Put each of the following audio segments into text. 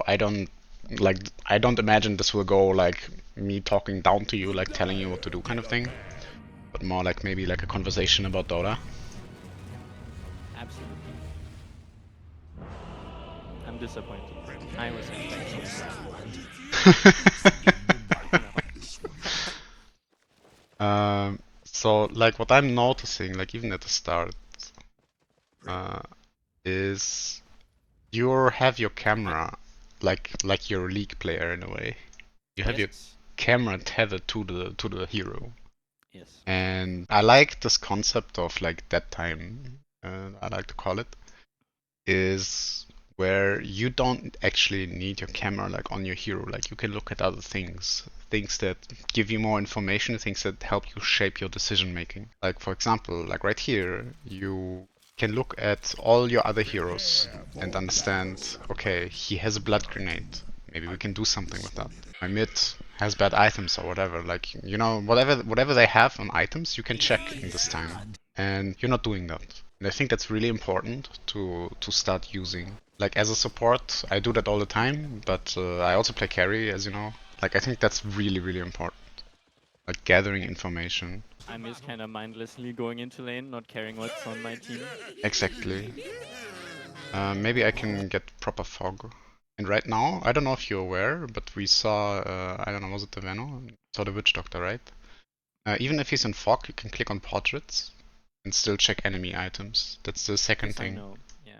I don't like I don't imagine this will go like me talking down to you, like telling you what to do kind of thing, but more like maybe like a conversation about Dota. Absolutely. I'm disappointed. I was expecting it. No. So like what I'm noticing, like even at the start, uh, is you have your camera like you're a League player in a way. You have your Yes. camera tethered to the hero. Yes. And I like this concept of like dead time, I like to call it, is where you don't actually need your camera like on your hero. Like you can look at other things, things that give you more information, things that help you shape your decision making. Like for example, like right here, you can look at all your other heroes and understand, okay, he has a blood grenade. Maybe we can do something with that. My mid has bad items or whatever. Like, you know, whatever they have on items, you can check in this time. And you're not doing that. And I think that's really important to start using. Like as a support, I do that all the time, but I also play carry, as you know. Like I think that's really important. Like gathering information. I'm just kind of mindlessly going into lane, not caring what's on my team. Exactly. Maybe I can get proper fog. And right now, I don't know if you're aware, but we saw, I don't know, was it the Veno? Saw the Witch Doctor, right? Even if he's in fog, you can click on portraits and still check enemy items. That's the second This I thing. know. Yeah.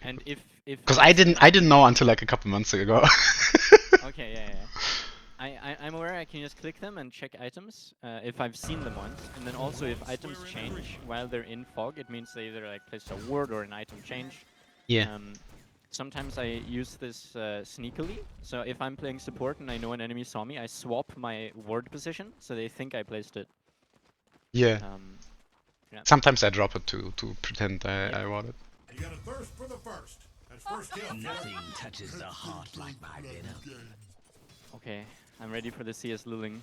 And if Because I see I didn't know until like a couple months ago. okay, yeah. I'm aware I can just click them and check items if I've seen them once, and then also if items change while they're in fog, it means they either like placed a ward or an item change. Yeah. Sometimes I use this sneakily. So if I'm playing support and I know an enemy saw me, I swap my ward position so they think I placed it. Yeah. Yeah. Sometimes I drop it to pretend Yep. I want it. You got a thirst for the first. That's first kill. Nothing touches the heart like my venom. Okay, I'm ready for the CS Lulling.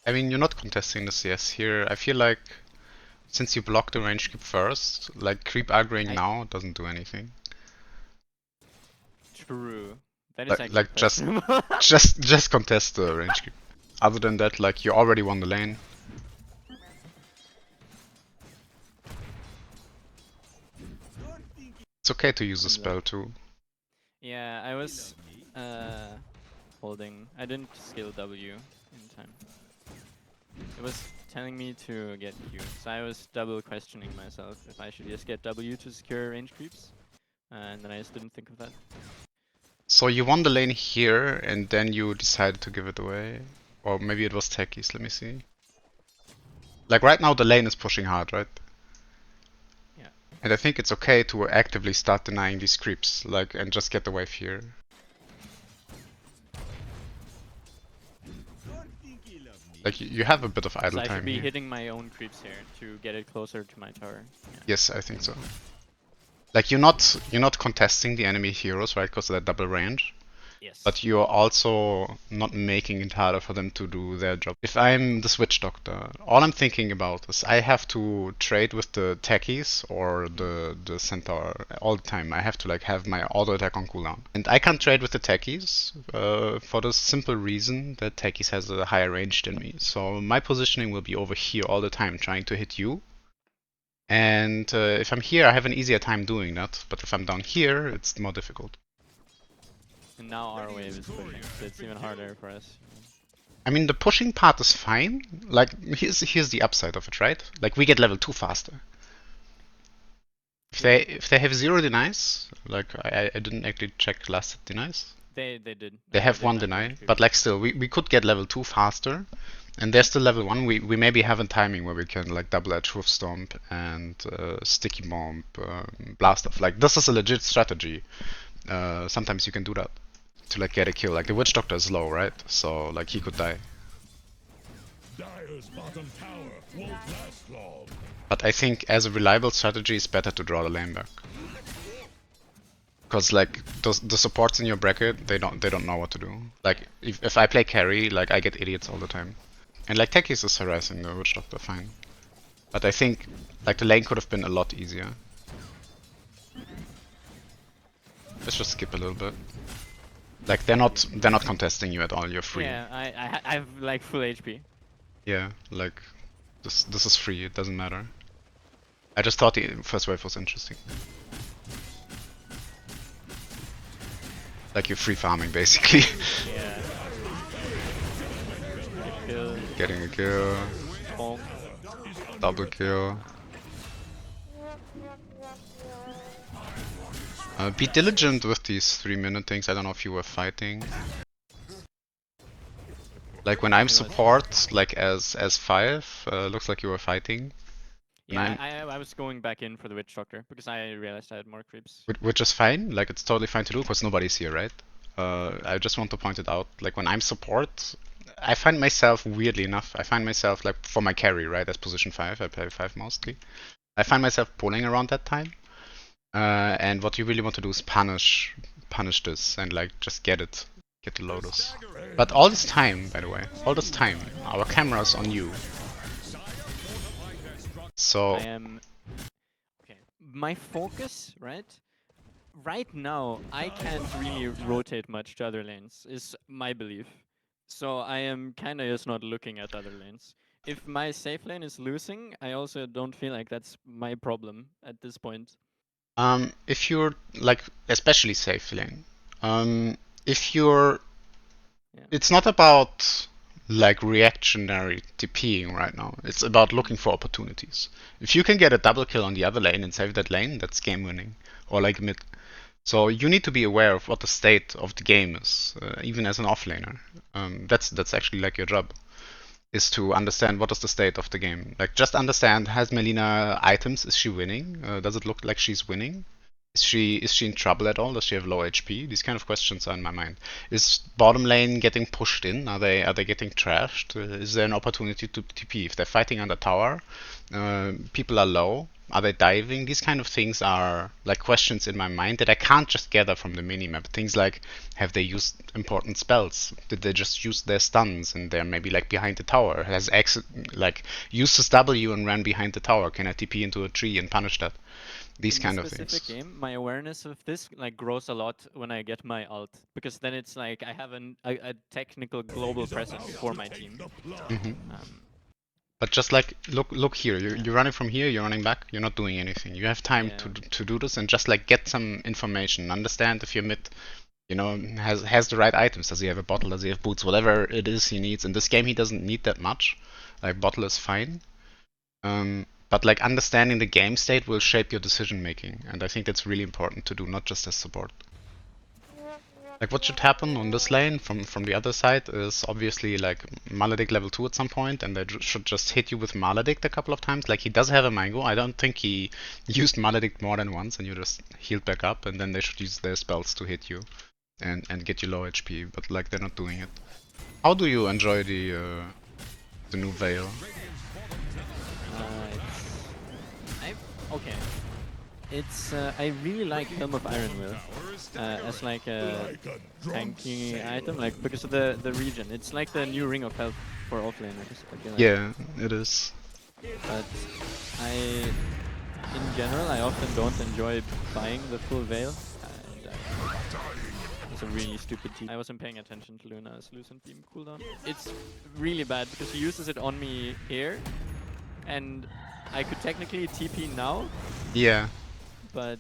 I mean, you're not contesting the CS here. I feel like since you blocked the range creep first, like creep aggroing now doesn't do anything. True. That is actually Like questionable. just contest the range creep. Other than that, like you already won the lane. It's okay to use a spell too. Yeah, I was holding. I didn't scale W in time. It was telling me to get Q, so I was double questioning myself if I should just get W to secure range creeps, and then I just didn't think of that. So you won the lane here, and then you decided to give it away? Or maybe it was techies, let me see. Like right now the lane is pushing hard, right? Yeah. And I think it's okay to actively start denying these creeps, like, and just get the wave here. Like, you have a bit of idle So I time should be here. hitting my own creeps here to get it closer to my tower. Yeah. Yes, I think so. Like, you're not contesting the enemy heroes, right, because of that double range. Yes. But you're also not making it harder for them to do their job. If I'm the Switch Doctor, all I'm thinking about is I have to trade with the techies or the Centaur all the time. I have to like have my auto attack on cooldown. And I can't trade with the techies for the simple reason that techies has a higher range than me. So my positioning will be over here all the time trying to hit you. And if I'm here, I have an easier time doing that. But if I'm down here, it's more difficult. And now our wave is pushing, so it's even harder for us. I mean, the pushing part is fine. Like, here's the upside of it, right? Like, we get level 2 faster. If they have 0 denies, like I didn't actually check last set denies. They did. They have 1 deny, but like still, we could get level 2 faster. And there's still level 1. We maybe have a timing where we can like double edge Hoof Stomp and Sticky Bomb, Blast Off. Like, this is a legit strategy. Sometimes you can do that to like get a kill. Like the Witch Doctor is low, right? So like he could die. Dire's bottom tower won't last long. But I think as a reliable strategy, it's better to draw the lane back. Because like the supports in your bracket, they don't know what to do. Like if I play carry, like I get idiots all the time. And like techies is harassing the Witch Doctor fine. But I think like the lane could have been a lot easier. let's just skip a little bit. Like they're not contesting you at all. You're free. Yeah, I have like full HP. Yeah, like this is free. It doesn't matter. I just thought the first wave was interesting. Like you're free farming basically. Yeah. Kill. Getting a kill, Bonk. double kill. Be diligent with these 3-minute things. I don't know if you were fighting. Like when I'm support, like as 5, looks like you were fighting. Yeah, I was going back in for the witch doctor because I realized I had more creeps. Which is fine. Like it's totally fine to do because nobody's here, right? I just want to point it out. Like when I'm support, I find myself weirdly enough. I find myself like for my carry, right, as position 5. I play 5 mostly. I find myself pulling around that time. And what you really want to do is punish this and like just get the Lotus. But all this time, by the way, all this time, our camera's on you. So I am okay. My focus, right? Right now, I can't really rotate much to other lanes. Is my belief. So I am kind of just not looking at other lanes. If my safe lane is losing, I also don't feel like that's my problem at this point. if you're like especially safe lane, if you're, Yeah. it's not about like reactionary TPing right now. It's about looking for opportunities. If you can get a double kill on the other lane and save that lane, that's game winning, or like mid. So you need to be aware of what the state of the game is, even as an offlaner. That's actually like your job, is to understand what is the state of the game. Like just understand, has Melina items? Is she winning? Does it look like she's winning? Is she in trouble at all? Does she have low HP? These kind of questions are in my mind. Is bottom lane getting pushed in? Are they getting trashed? Is there an opportunity to TP? If they're fighting under tower, people are low. Are they diving? These kind of things are like questions in my mind that I can't just gather from the minimap. Things like, have they used important spells? Did they just use their stuns and they're maybe like behind the tower? Has X like used his W and ran behind the tower? Can I TP into a tree and punish that? These In kind this of things. specific game, my awareness of this like grows a lot when I get my ult, because then it's like I have a technical global presence for my team. But just like look here, you're running from here, you're running back, you're not doing anything. You have time Yeah. to do this and just like get some information. Understand if your mid, you know, has the right items. Does he have a bottle? Does he have boots? Whatever it is he needs. In this game, he doesn't need that much. Like bottle is fine. But like understanding the game state will shape your decision making, and I think that's really important to do, not just as support. Like what should happen on this lane from the other side is obviously like Maledict level 2 at some point, and they should just hit you with Maledict a couple of times. Like he does have a mango. I don't think he used Maledict more than once, and you just healed back up, and then they should use their spells to hit you and get you low HP, but like they're not doing it. How do you enjoy the new Veil? Okay. It's I really like Helm of Iron Will as like a tanky item, like because of the region. It's like the new Ring of Health for offlaners. I feel like. Yeah, it is. But in general, I often don't enjoy buying the full Veil. And, it's a really stupid team. I wasn't paying attention to Luna's Lucent Beam cooldown. It's really bad because he uses it on me here, and I could technically TP now. Yeah. But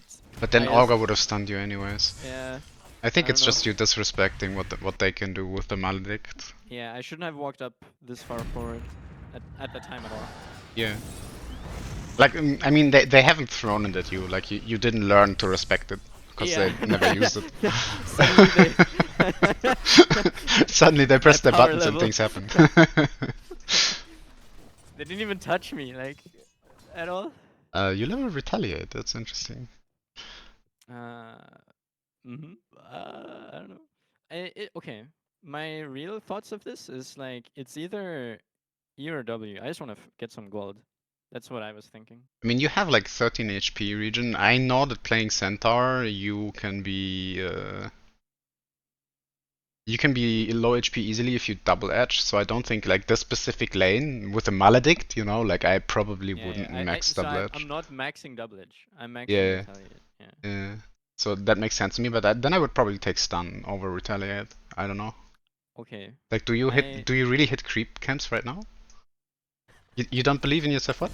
then Augur would have stunned you anyways. Yeah. I think it's know. just you disrespecting what they can do with the Maledict. Yeah, I shouldn't have walked up this far forward at the time at all. Yeah. Like, I mean, they haven't thrown it at you. Like, you didn't learn to respect it because they never used it. Suddenly they pressed their buttons and things happened. They didn't even touch me, like, at all. You never retaliate. That's interesting. I don't know. Okay, my real thoughts of this is like it's either E or W. I just want to get some gold. That's what I was thinking. I mean, you have like 13 HP region. I know that playing Centaur, you can be low HP easily if you double edge. So I don't think like this specific lane with a Maledict, you know, like I probably wouldn't max double edge. I'm not maxing double edge. I'm maxing Yeah. retaliate. Yeah. Yeah. So that makes sense to me, but then I would probably take stun over retaliate. I don't know. Okay. Like, do you really hit creep camps right now? You don't believe in yourself, what?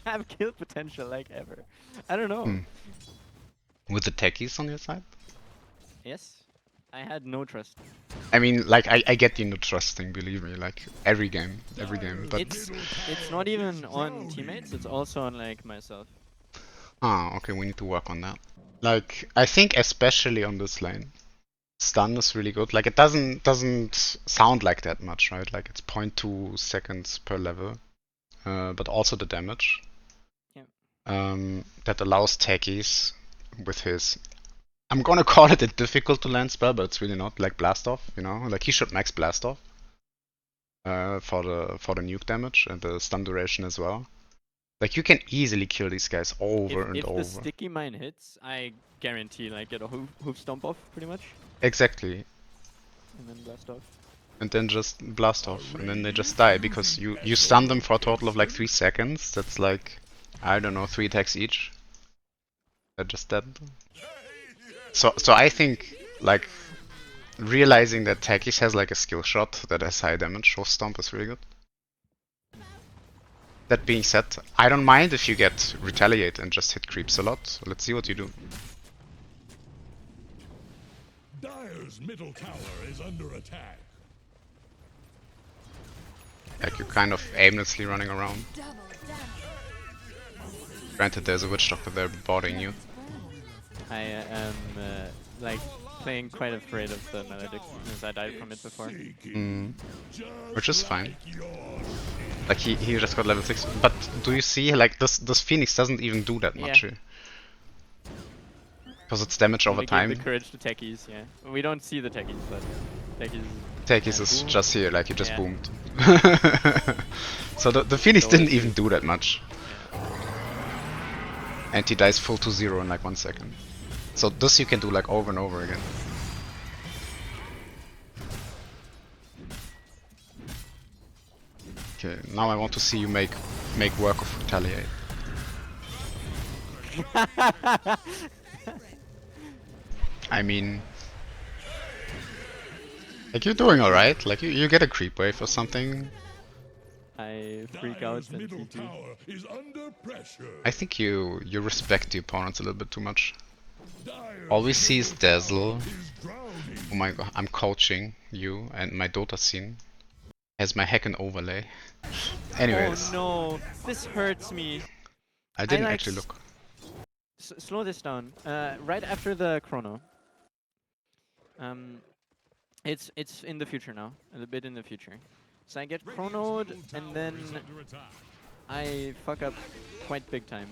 Have kill potential like ever. I don't know. Hmm. With the techies on your side? Yes. I had no trust. I mean, like, I get you not trusting, believe me, like, every game, but... It's not even on teammates, it's also on like myself. Ah, okay, we need to work on that. Like, I think especially on this lane, stun is really good. Like, it doesn't sound like that much, right? Like, it's 0.2 seconds per level, but also the damage. Yeah. That allows techies with his... I'm gonna call it a difficult to land spell, but it's really not. Like Blast Off, you know? Like, he should max Blast Off for the nuke damage and the stun duration as well. Like, you can easily kill these guys over and If over. the sticky mine hits, I guarantee like get a hoof stomp off pretty much. Exactly. And then blast off. And then just blast off, and then they just die because you stun them for a total of like 3 seconds. That's like, I don't know, 3 attacks each. They're just dead. So I think like realizing that Takis has like a skill shot that has high damage, Wolf Stomp is really good. That being said, I don't mind if you get retaliate and just hit creeps a lot. Let's see what you do. Dire's middle tower is under attack. Like, you're kind of aimlessly running around. Granted, there's a witch doctor there boarding you. I am like playing quite afraid of the maledict since I died from it before. Which is fine. Like, he just got level 6. But do you see, like, this Phoenix doesn't even do that much here. Because it's damage over time. Give the courage to techies, yeah. We don't see the techies, but techies... Takis is just here, like, he just boomed. Yeah. So the Phoenix didn't even do that much. Yeah. And he dies full to 0 in like 1 second. So this you can do like over and over again. Okay, now I want to see you make work of retaliate. I mean, like, you're doing alright, like you get a creep wave or something. I freak out and middle TP. tower is under pressure. I think you respect the opponents a little bit too much. Dire's All we see is Dazzle. is drowning. Oh my god, I'm coaching you, and my Dota scene has my hack and overlay. Anyways, Oh no, this hurts me. I didn't like actually look. Slow this down. Right after the chrono. It's in the future now, a bit in the future. So I get chronoed and then I fuck up quite big time.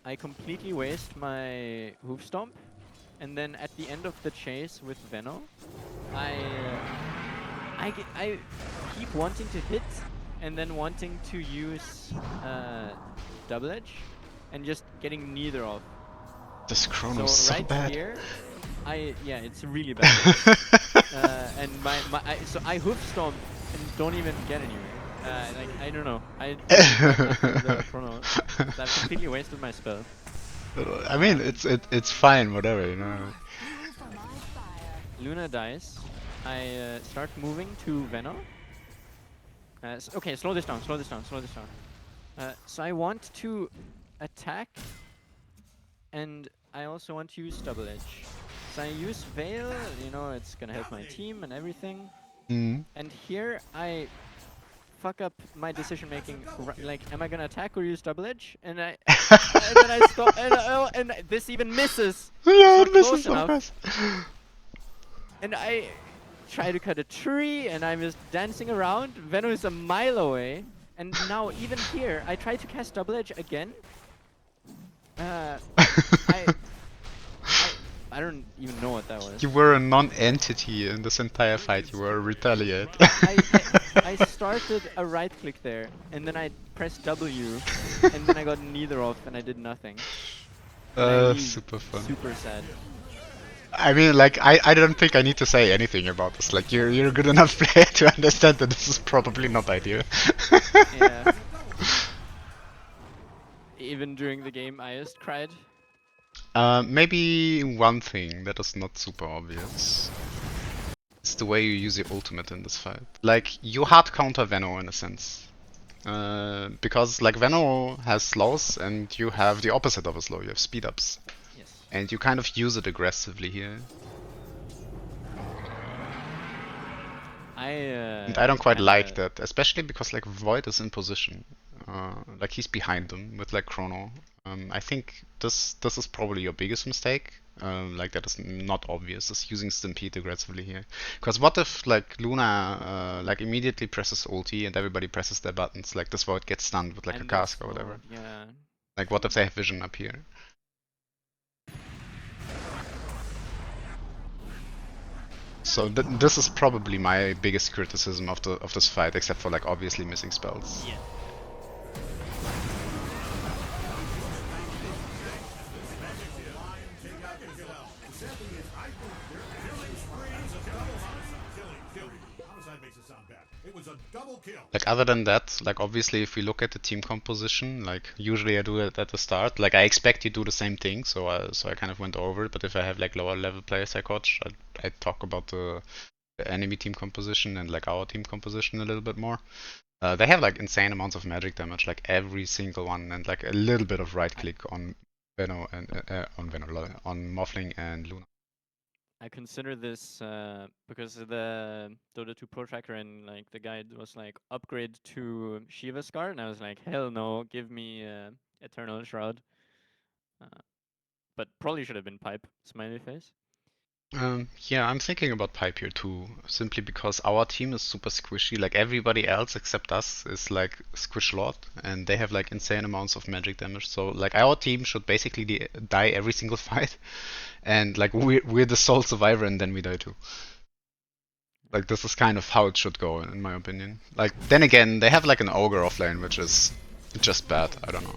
I completely waste my hoof stomp, and then at the end of the chase with Venno, I keep wanting to hit and then wanting to use double edge and just getting neither off. This chrono is So so right bad. here, yeah, it's really bad. And so I hoof stomp and don't even get anywhere. Like, I don't know. I the chrono. So I've completely wasted my spell. I mean, it's fine, whatever, you know. Luna dies. I start moving to Venno. Okay, slow this down. So I want to attack, and I also want to use double edge. So I use Veil, you know, it's gonna help my team and everything. And here I fuck up my decision making. Like, am I gonna attack or use double edge? And and then I stop, and this even misses. Yeah, It's it not misses, close of enough. course. And I try to cut a tree, and I'm just dancing around. Venno is a mile away, and now even here, I try to cast double edge again. I don't even know what that was. You were a non-entity in this entire fight. You were a retaliate. I started a right click there, and then I pressed W, and then I got neither off, and I did nothing. Super fun. Super sad. I mean, like, I don't think I need to say anything about this. Like, you're a good enough player to understand that this is probably not ideal. Yeah. even during the game I just cried. Maybe one thing that is not super obvious. It's the way you use your ultimate in this fight. Like, you hard counter Venno in a sense. Because like Venno has slows and you have the opposite of a slow, you have speed ups. Yes. And you kind of use it aggressively here. And I don't quite like that, especially because like Void is in position. Like he's behind them with like Chrono. I think this is probably your biggest mistake. Like that is not obvious, is using Stampede aggressively here. Because what if like Luna like immediately presses ulti and everybody presses their buttons, like this Void gets stunned with like a And cask this or whatever. Void, yeah. Like what if they have vision up here? So this is probably my biggest criticism of this fight, except for like obviously missing spells. Yeah. Like other than that, like obviously if we look at the team composition, like usually I do it at the start. Like I expect you do the same thing, so I kind of went over it. But if I have like lower level players I coach, I talk about the enemy team composition and like our team composition a little bit more. They have like insane amounts of magic damage, like every single one, and like a little bit of right click on Venno and on Morphling and Luna. I consider this because the Dota 2 Pro Tracker and like the guide was like upgrade to Shiva Scar, and I was like, hell no, give me Eternal Shroud. But probably should have been Pipe. Smiley face. Yeah, I'm thinking about Pipe here too, simply because our team is super squishy. Like everybody else except us is like squish lord, and they have like insane amounts of magic damage. So like our team should basically die every single fight, and like we're the sole survivor, and then we die too. Like this is kind of how it should go, in my opinion. Like then again, they have like an ogre offlane, which is just bad. I don't know.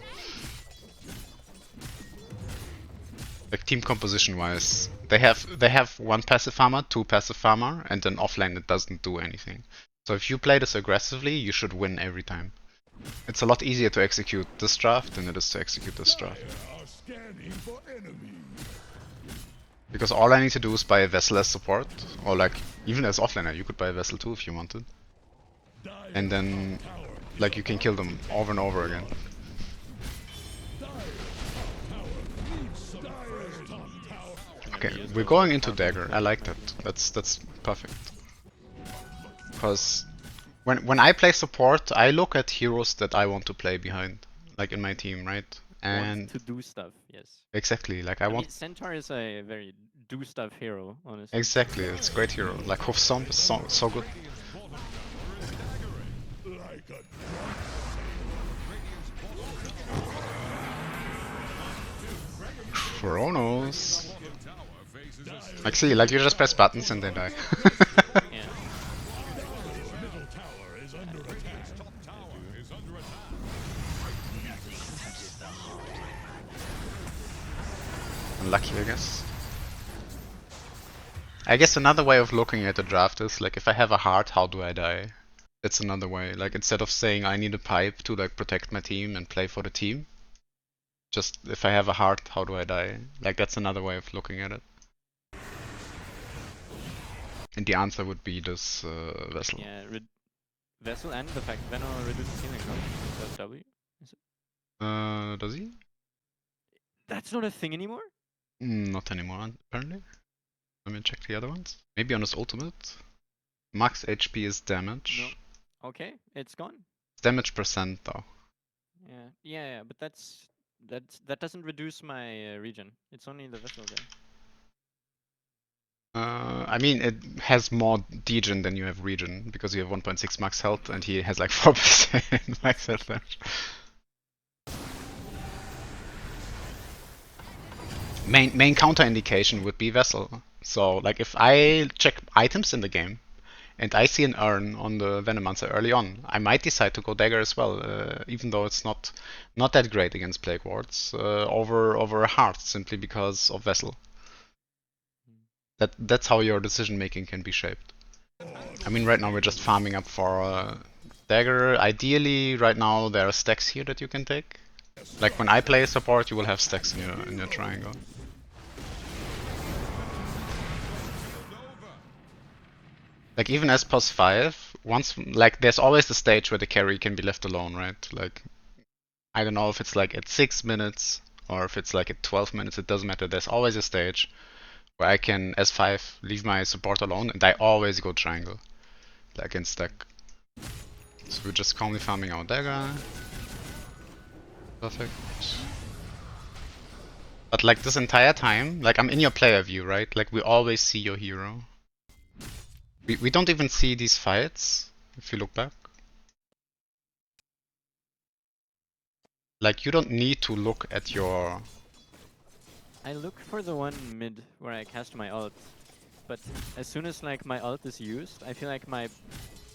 Like team composition wise, they have one passive farmer, two passive farmer, and an offlane that doesn't do anything. So if you play this aggressively, you should win every time. It's a lot easier to execute this draft than it is to execute this draft. Because all I need to do is buy a vessel as support, or like even as offlaner, you could buy a vessel too if you wanted. And then like you can kill them over and over again. Okay, we're going into dagger. I like that. That's perfect. Because when I play support, I look at heroes that I want to play behind, like in my team, right? And Want to do stuff, yes. Exactly, like I mean, want. Centaur is a very do stuff hero, honestly. Exactly, it's a great hero. Like Hofstomp is so good. Chronos. Like see, like you just press buttons and they die. Yeah. Unlucky, I guess. I guess another way of looking at the draft is like if I have a heart, how do I die? That's another way. Like instead of saying I need a pipe to like protect my team and play for the team, just if I have a heart, how do I die? Like that's another way of looking at it. And the answer would be this vessel. Yeah, vessel and the fact Venno reduces healing, no? That's W. Is it? Does he? That's not a thing anymore? Not anymore, apparently. Let me check the other ones. Maybe on his ultimate. Max HP is damage. No. Okay, it's gone. Damage percent though. Yeah, but that doesn't reduce my regen. It's only the vessel there. I mean, it has more degen than you have regen, because you have 1.6 max health and he has like 4% max health damage. Main counter indication would be vessel. So like if I check items in the game and I see an urn on the Venomancer early on, I might decide to go dagger as well, even though it's not that great against plague wards, over a heart, simply because of vessel. That's how your decision making can be shaped. I mean, right now we're just farming up for dagger. Ideally, right now there are stacks here that you can take. Like when I play support, you will have stacks in your triangle. Like even as pos 5, once like there's always the stage where the carry can be left alone, right? Like I don't know if it's like at 6 minutes or if it's like at 12 minutes, it doesn't matter. There's always a stage where I can S5 leave my support alone and I always go triangle. Like in stack. So we're just calmly farming our dagger. Perfect. But like this entire time, like I'm in your player view, right? Like we always see your hero. We don't even see these fights, if you look back. Like you don't need to look at your... I look for the one mid where I cast my ult, but as soon as like my ult is used, I feel like my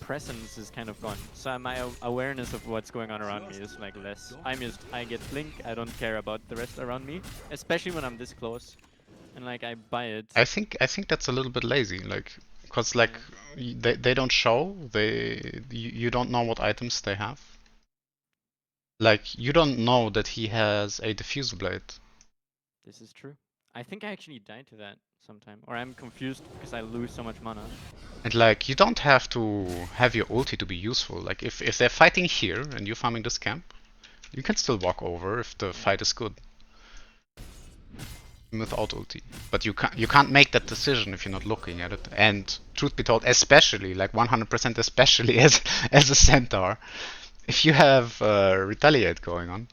presence is kind of gone. So my awareness of what's going on around me is like less. I get blink, I don't care about the rest around me, especially when I'm this close. And like I buy it. I think that's a little bit lazy, like, cause like they don't show, you don't know what items they have. Like you don't know that he has a diffuser blade. This is true. I think I actually died to that sometime, or I'm confused because I lose so much mana. And like you don't have to have your ulti to be useful. Like if they're fighting here and you're farming this camp, you can still walk over if the fight is good. Without ulti. But you can't make that decision if you're not looking at it. And truth be told, especially like 100% especially as a centaur, if you have retaliate going on,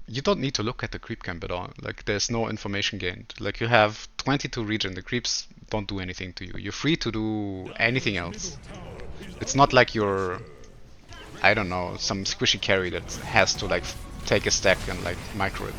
you don't need to look at the creep camp at all. Like there's no information gained. Like you have 22 regen, the creeps don't do anything to you. You're free to do anything else. It's not like you're, I don't know, some squishy carry that has to like take a stack and like micro it.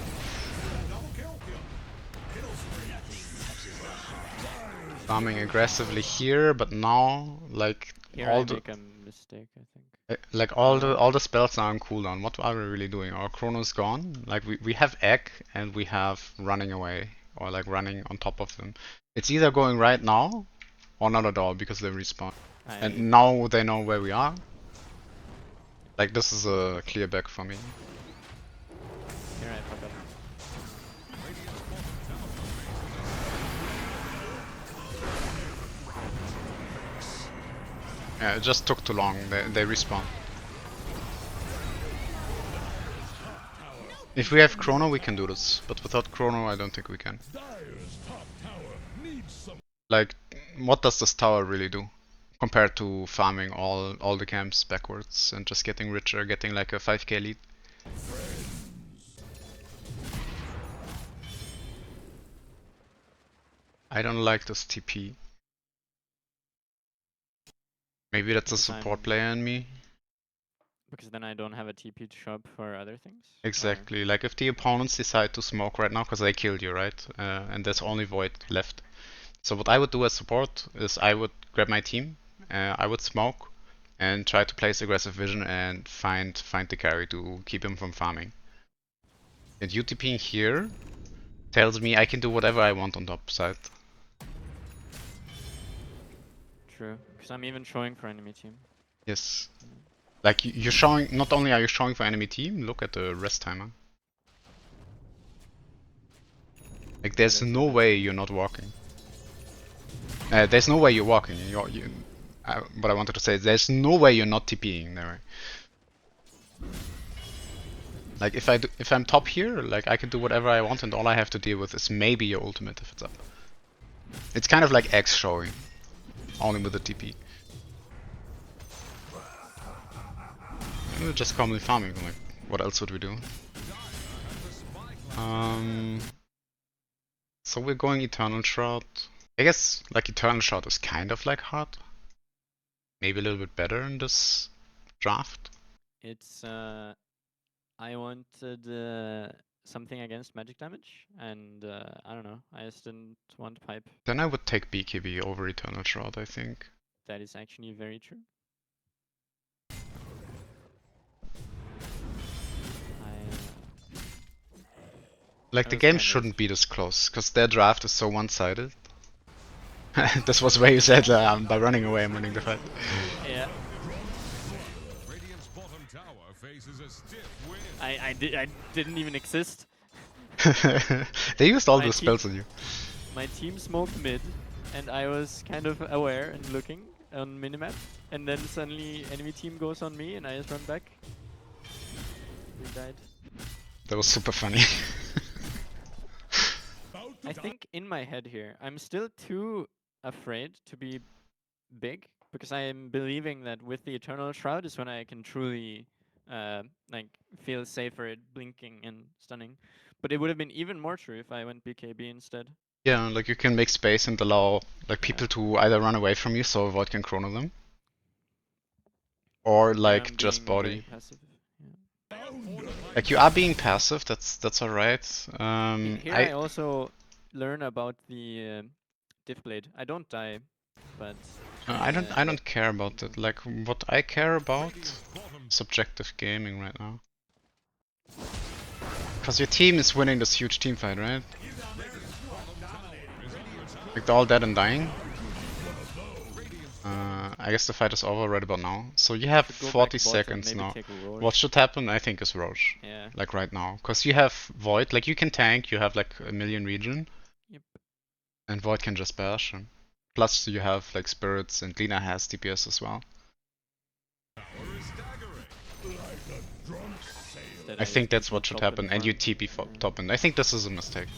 Farming aggressively here, but now like Here all I the make a mistake, I think. like all the spells are on cooldown. What are we really doing? Our chrono's gone. Like we have egg and we have running away or like running on top of them. It's either going right now or not at all because they respawn. And now they know where we are. Like this is a clear back for me. Here I fuck up. Yeah, it just took too long. They respawn. If we have chrono, we can do this, but without chrono, I don't think we can. Like, what does this tower really do compared to farming all the camps backwards and just getting richer, getting like a 5k lead? I don't like this TP. Maybe that's a support player in me. Because then I don't have a TP to show up for other things? Exactly, like if the opponents decide to smoke right now, because they killed you, right? And there's only Void left. So what I would do as support is I would grab my team, I would smoke, and try to place aggressive vision and find the carry to keep him from farming. And UTPing here tells me I can do whatever I want on top side. True, because I'm even showing for enemy team. Yes. Like you're showing, not only are you showing for enemy team, look at the rest timer. Like there's no way you're not walking. There's no way you're walking. What I wanted to say is there's no way you're not TPing there. Like if I'm top here, like I can do whatever I want and all I have to deal with is maybe your ultimate if it's up. It's kind of like X showing, only with the TP. We're just calmly farming, like what else would we do? So we're going Eternal Shroud. I guess like Eternal Shroud is kind of like hard. Maybe a little bit better in this draft. It's I wanted something against magic damage, and I don't know, I just didn't want pipe. Then I would take BKB over Eternal Shroud, I think. That is actually very true. Like the game shouldn't be this close, because their draft is so one-sided. This was where you said by running away I'm winning the fight. Yeah. Radiant's bottom tower faces a stiff wind. I didn't even exist. They used all My the team- spells on you. My team smoked mid, and I was kind of aware and looking on minimap, and then suddenly enemy team goes on me, and I just run back. We died. That was super funny. I think in my head here, I'm still too afraid to be big because I am believing that with the Eternal Shroud is when I can truly like feel safer at blinking and stunning. But it would have been even more true if I went BKB instead. Yeah, like you can make space and allow like people to either run away from you so Void can chrono them. Or Here like I'm just being very body. passive. Like you are being passive, that's alright. Here I also learn about the diff blade. I don't die, but I don't care about that. Like what I care about, subjective gaming right now. Cause your team is winning this huge team fight, right? Like they're all dead and dying. I guess the fight is over right about now. So you have should go 40 back bot and seconds maybe now. take a Roche. What should happen, I think, is Roche. Yeah. Like right now. Cause you have Void, like you can tank, you have like a million regen. Yep. And Void can just bash. And plus you have like spirits and Lina has DPS as well. Instead I think just that's go what should top happen, and you farm. TP Yeah. top end. I think this is a mistake.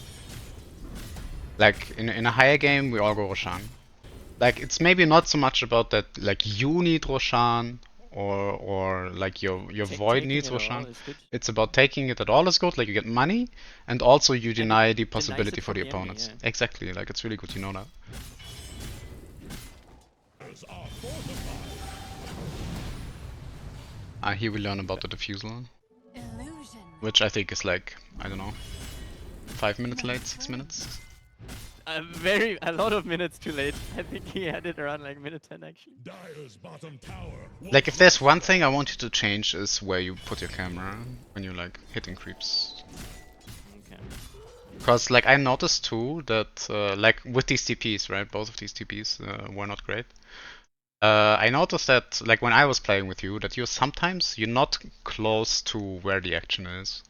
Like in a higher game, we all go Roshan. Like it's maybe not so much about that. Like you need Roshan, or like your Void Taking needs it all Roshan. is good. It's about taking it at all is good. Like you get money, and also you And deny it the denies possibility it for from the the enemy, opponents. yeah. Exactly. Like it's really good. You know that. Here we learn about the diffusal, Illusion. which I think is like I don't know, 5 minutes late, 6 minutes. A lot of minutes too late. I think he had it around like minute 10 actually. Dire's bottom tower. Like if there's one thing I want you to change is where you put your camera when you're like hitting creeps. Okay. Cause like I noticed too that like with these TPs, right? Both of these TPs were not great. I noticed that like when I was playing with you, that you're not close to where the action is.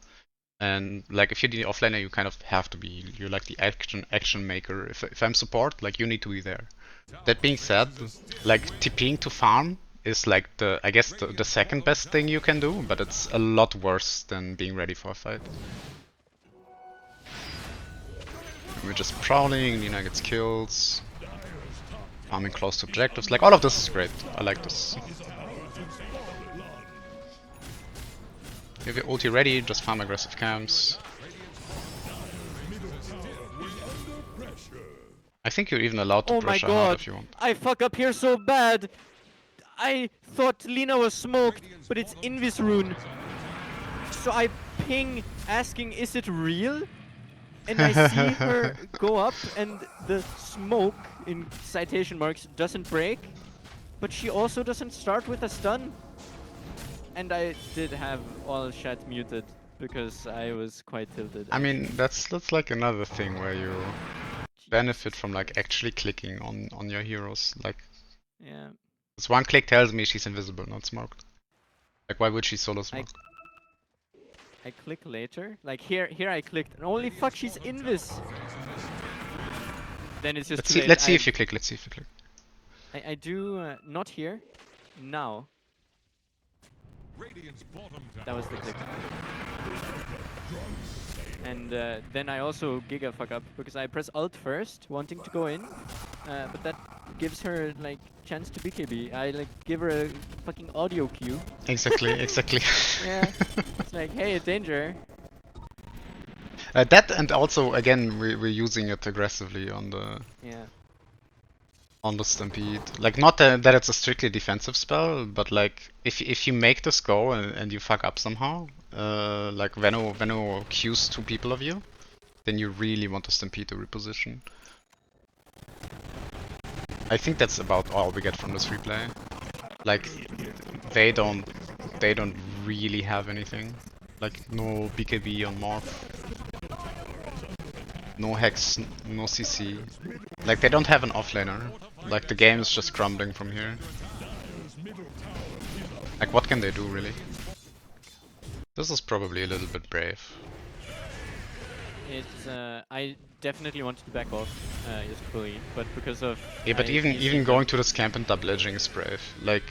And like if you're the offlaner, you kind of have to be. You're like the action maker. If I'm support, like you need to be there. That being said, like TPing to farm is like I guess the second best thing you can do, but it's a lot worse than being ready for a fight. We're just prowling, Lina gets kills, farming close to objectives. Like all of this is great. I like this. If you're ulti ready, just farm aggressive camps. I think you're even allowed to Oh my pressure hard god! if you want. I fuck up here so bad! I thought Lina was smoked, but it's Invis rune. So I ping asking, is it real? And I see her go up and the smoke, in citation marks, doesn't break. But she also doesn't start with a stun. And I did have all chat muted because I was quite tilted. I mean, that's like another thing where you benefit from like actually clicking on your heroes. Like, Yeah. this one click tells me she's invisible, not smoked. Like, why would she solo smoke? I click later. Like here I clicked, and holy fuck, she's invis. Then it's just too late. Let's see if you click. Let's see if you click. I do not here. Now. That was the click. And then I also giga fuck up because I press alt first, wanting to go in, but that gives her like chance to BKB. I like give her a fucking audio cue. Exactly, exactly. Yeah, it's like, hey, danger. That and also again we're using it aggressively on the stampede. Like not that it's a strictly defensive spell, but like if you make this go and you fuck up somehow, like Venno queues 2 people of you, then you really want to stampede to reposition. I think that's about all we get from this replay. Like they don't really have anything. Like no BKB on Morph. No Hex, no CC. Like they don't have an offlaner. Like the game is just crumbling from here. Like what can they do really? This is probably a little bit brave. It's I definitely wanted to back off just fully, but because of Yeah, but even CC'd going them, to this camp and double edging is brave. Like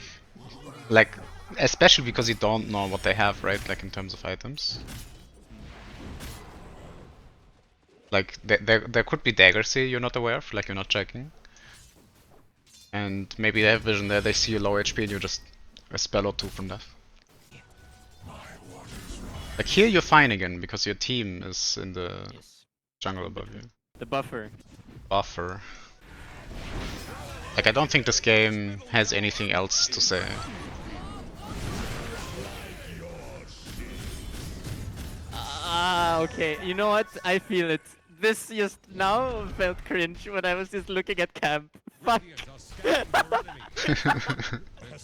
especially because you don't know what they have, right? Like in terms of items. Like there could be daggers here you're not aware of, like you're not checking. And maybe they have vision there, they see you low HP and you just a spell or two from that. Like here you're fine again because your team is in the yes, jungle above you. the buffer. Buffer. Like I don't think this game has anything else to say. Ah, okay. You know what? I feel it. This just now felt cringe when I was just looking at camp. Fuck.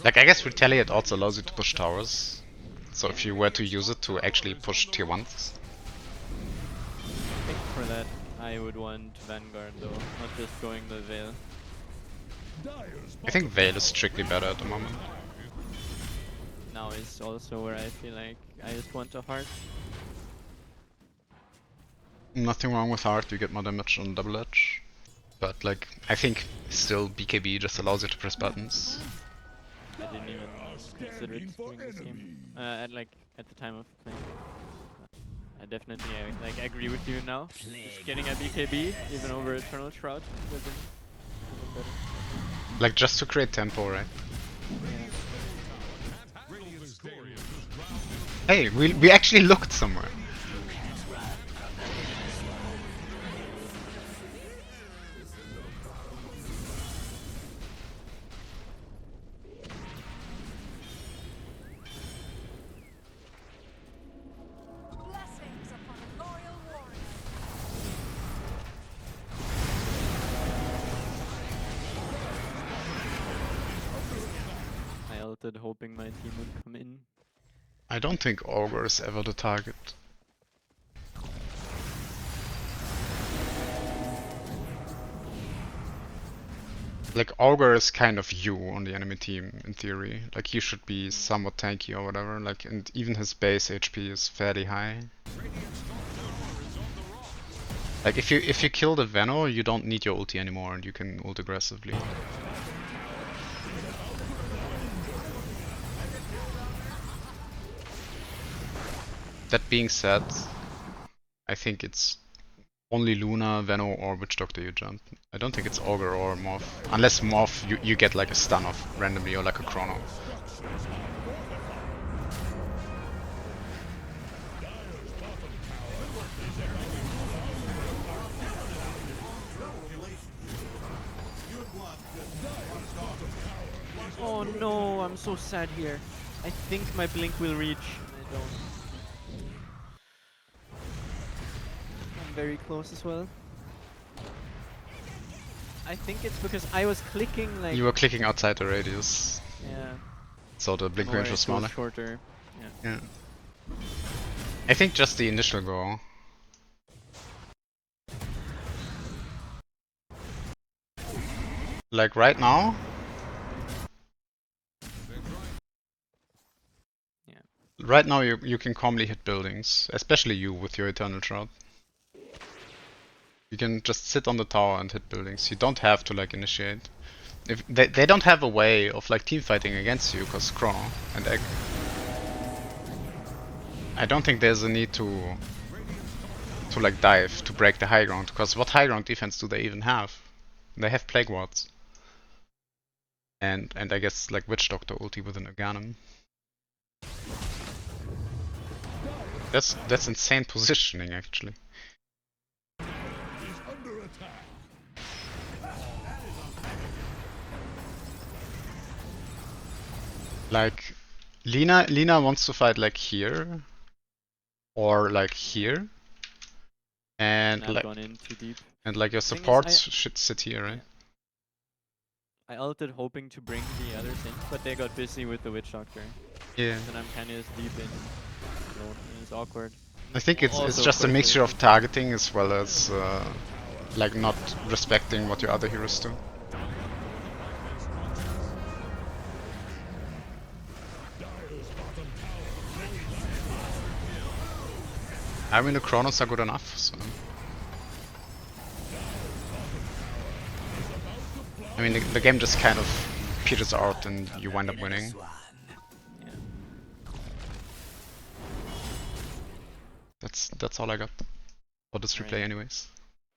Like I guess Retaliate also allows you to push towers. So if you were to use it to actually push tier 1s. I think for that I would want Vanguard though, not just going the Veil. I think Veil is strictly better at the moment. Now is also where I feel like I just want a heart. Nothing wrong with Heart, you get more damage on double edge. But like, I think still BKB just allows you to press buttons. I didn't even consider it during this game. At the time of playing. I definitely like agree with you now. Just getting a BKB even over Eternal Shroud would have been better. Like just to create tempo, right? Hey, we actually looked somewhere. Blessings upon a loyal warrior. I ulted hoping my team would come in. I don't think Augur is ever the target. Like Augur is kind of you on the enemy team in theory. Like he should be somewhat tanky or whatever. Like and even his base HP is fairly high. Like if you kill the Veno, you don't need your ulti anymore and you can ult aggressively. That being said, I think it's only Luna, Veno or Witch Doctor you jump. I don't think it's Augur or Morph. Unless Morph you get like a stun off randomly or like a chrono. Oh no, I'm so sad here. I think my blink will reach. I don't. I'm very close as well. I think it's because I was clicking like. You were clicking outside the radius. Yeah. So the blink range was smaller. Shorter. Yeah. Yeah. I think just the initial go. Like right now. Yeah. Right now you can calmly hit buildings, especially you with your Eternal Shroud. You can just sit on the tower and hit buildings. You don't have to like initiate. If they don't have a way of like team fighting against you because Chrono and Egg. I don't think there's a need to like dive to break the high ground because what high ground defense do they even have? They have Plague Wards. And I guess like Witch Doctor ulti with an Organum. That's insane positioning actually. Like Lina wants to fight like here or like here. And I've gone in too deep. And like your Thing is, supports should sit here, right? I ulted hoping to bring the others in, but they got busy with the Witch Doctor. Yeah. And I'm kinda just deep in alone, and it's awkward. I think it's Also just a quickly. mixture of targeting as well as like not respecting what your other heroes do. I mean, the chronos are good enough, so. I mean, the game just kind of peters out and you wind up winning. Yeah. That's all I got for this replay, Right. anyways.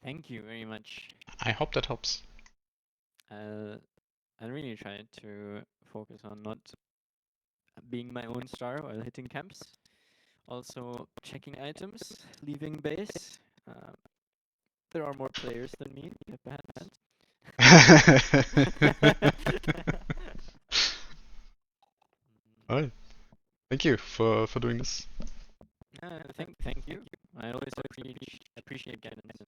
Thank you very much. I hope that helps. I really try to focus on not being my own star while hitting camps. Also checking items, leaving base. There are more players than me, perhaps. Alright. Thank you for doing this. Thank you. I always appreciate guidance.